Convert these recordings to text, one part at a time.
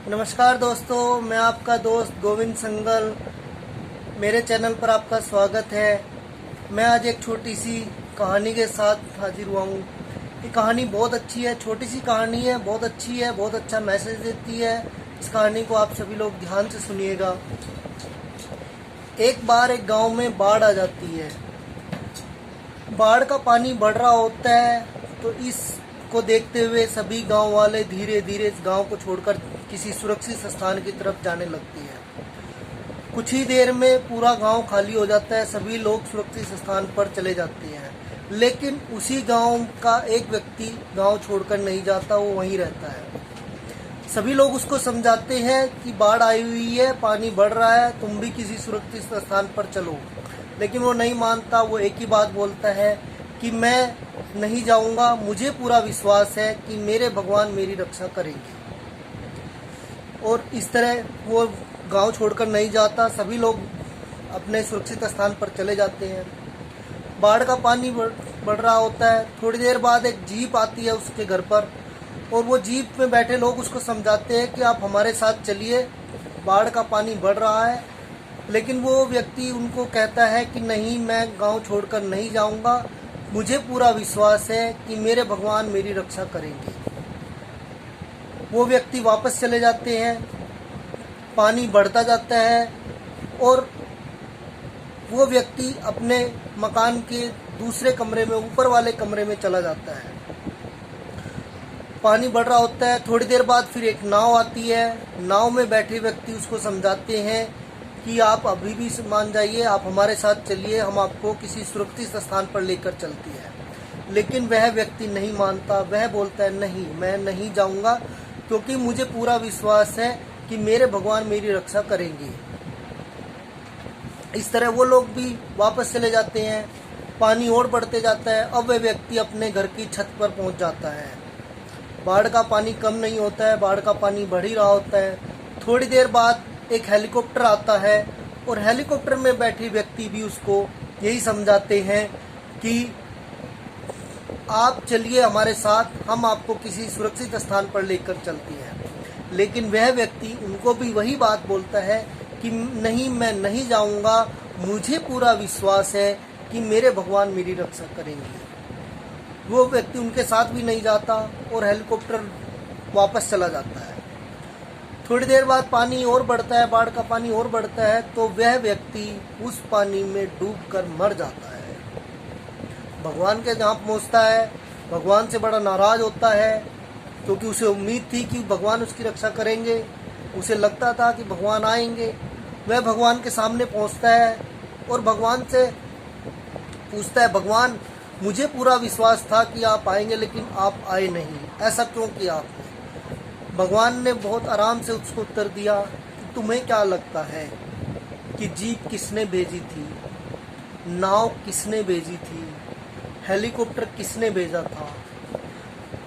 नमस्कार दोस्तों, मैं आपका दोस्त गोविंद संगल। मेरे चैनल पर आपका स्वागत है। मैं आज एक छोटी सी कहानी के साथ हाजिर हुआ हूँ। ये कहानी बहुत अच्छी है, छोटी सी कहानी है, बहुत अच्छी है, बहुत अच्छा मैसेज देती है। इस कहानी को आप सभी लोग ध्यान से सुनिएगा। एक बार एक गांव में बाढ़ आ जाती है। बाढ़ का पानी बढ़ रहा होता है, तो इसको देखते हुए सभी गांव वाले धीरे धीरे इस गांव को छोड़कर किसी सुरक्षित स्थान की तरफ जाने लगती है। कुछ ही देर में पूरा गांव खाली हो जाता है, सभी लोग सुरक्षित स्थान पर चले जाते हैं। लेकिन उसी गांव का एक व्यक्ति गांव छोड़कर नहीं जाता, वो वहीं रहता है। सभी लोग उसको समझाते हैं कि बाढ़ आई हुई है, पानी बढ़ रहा है, तुम भी किसी सुरक्षित स्थान पर चलो। लेकिन वो नहीं मानता। वो एक ही बात बोलता है कि मैं नहीं जाऊंगा, मुझे पूरा विश्वास है कि मेरे भगवान मेरी रक्षा करेंगे। और इस तरह वो गांव छोड़कर नहीं जाता। सभी लोग अपने सुरक्षित स्थान पर चले जाते हैं। बाढ़ का पानी बढ़ रहा होता है। थोड़ी देर बाद एक जीप आती है उसके घर पर, और वो जीप में बैठे लोग उसको समझाते हैं कि आप हमारे साथ चलिए, बाढ़ का पानी बढ़ रहा है। लेकिन वो व्यक्ति उनको कहता है कि नहीं, मैं गांव छोड़कर नहीं जाऊंगा, मुझे पूरा विश्वास है कि मेरे भगवान मेरी रक्षा करेंगे। वो व्यक्ति वापस चले जाते हैं। पानी बढ़ता जाता है और वो व्यक्ति अपने मकान के दूसरे कमरे में, ऊपर वाले कमरे में चला जाता है। पानी बढ़ रहा होता है। थोड़ी देर बाद फिर एक नाव आती है। नाव में बैठे व्यक्ति उसको समझाते हैं कि आप अभी भी मान जाइए, आप हमारे साथ चलिए, हम आपको किसी सुरक्षित स्थान पर लेकर चलती है। लेकिन वह व्यक्ति नहीं मानता। वह बोलता है नहीं, मैं नहीं जाऊंगा, क्योंकि मुझे पूरा विश्वास है कि मेरे भगवान मेरी रक्षा करेंगे। इस तरह वो लोग भी वापस चले जाते हैं। पानी और बढ़ते जाता है। अब वह व्यक्ति अपने घर की छत पर पहुंच जाता है। बाढ़ का पानी कम नहीं होता है, बाढ़ का पानी बढ़ ही रहा होता है। थोड़ी देर बाद एक हेलीकॉप्टर आता है, और हेलीकॉप्टर में बैठे व्यक्ति भी उसको यही समझाते हैं कि आप चलिए हमारे साथ, हम आपको किसी सुरक्षित स्थान पर लेकर चलते हैं। लेकिन वह व्यक्ति उनको भी वही बात बोलता है कि नहीं, मैं नहीं जाऊंगा, मुझे पूरा विश्वास है कि मेरे भगवान मेरी रक्षा करेंगे। वो व्यक्ति उनके साथ भी नहीं जाता और हेलीकॉप्टर वापस चला जाता है। थोड़ी देर बाद पानी और बढ़ता है, बाढ़ का पानी और बढ़ता है, तो वह व्यक्ति उस पानी में डूबकर मर जाता है। भगवान के जहाँ पहुँचता है, भगवान से बड़ा नाराज होता है, क्योंकि उसे उम्मीद थी कि भगवान उसकी रक्षा करेंगे। उसे लगता था कि भगवान आएंगे। वह भगवान के सामने पहुँचता है और भगवान से पूछता है, भगवान, मुझे पूरा विश्वास था कि आप आएंगे, लेकिन आप आए नहीं, ऐसा क्यों किया आपने? भगवान ने बहुत आराम से उसको उत्तर दिया कि तुम्हें क्या लगता है कि जीप किसने भेजी थी, नाव किसने भेजी थी, हेलीकॉप्टर किसने भेजा था?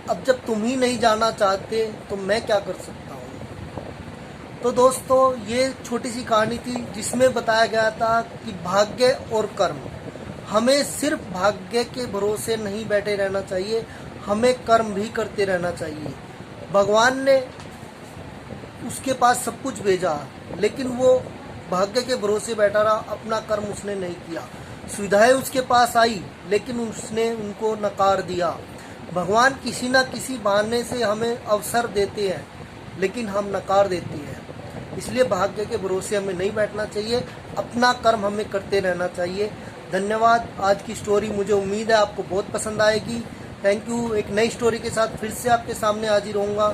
अब जब तुम ही नहीं जाना चाहते तो मैं क्या कर सकता हूँ? तो दोस्तों, ये छोटी सी कहानी थी जिसमें बताया गया था कि भाग्य और कर्म, हमें सिर्फ भाग्य के भरोसे नहीं बैठे रहना चाहिए, हमें कर्म भी करते रहना चाहिए। भगवान ने उसके पास सब कुछ भेजा, लेकिन वो भाग्य के भरोसे बैठा रहा, अपना कर्म उसने नहीं किया। सुविधाएं उसके पास आई, लेकिन उसने उनको नकार दिया। भगवान किसी न किसी बहाने से हमें अवसर देते हैं, लेकिन हम नकार देते हैं। इसलिए भाग्य के भरोसे हमें नहीं बैठना चाहिए, अपना कर्म हमें करते रहना चाहिए। धन्यवाद। आज की स्टोरी मुझे उम्मीद है आपको बहुत पसंद आएगी। Thank you. एक नई स्टोरी के साथ फिर से आपके सामने हाजिर होऊंगा।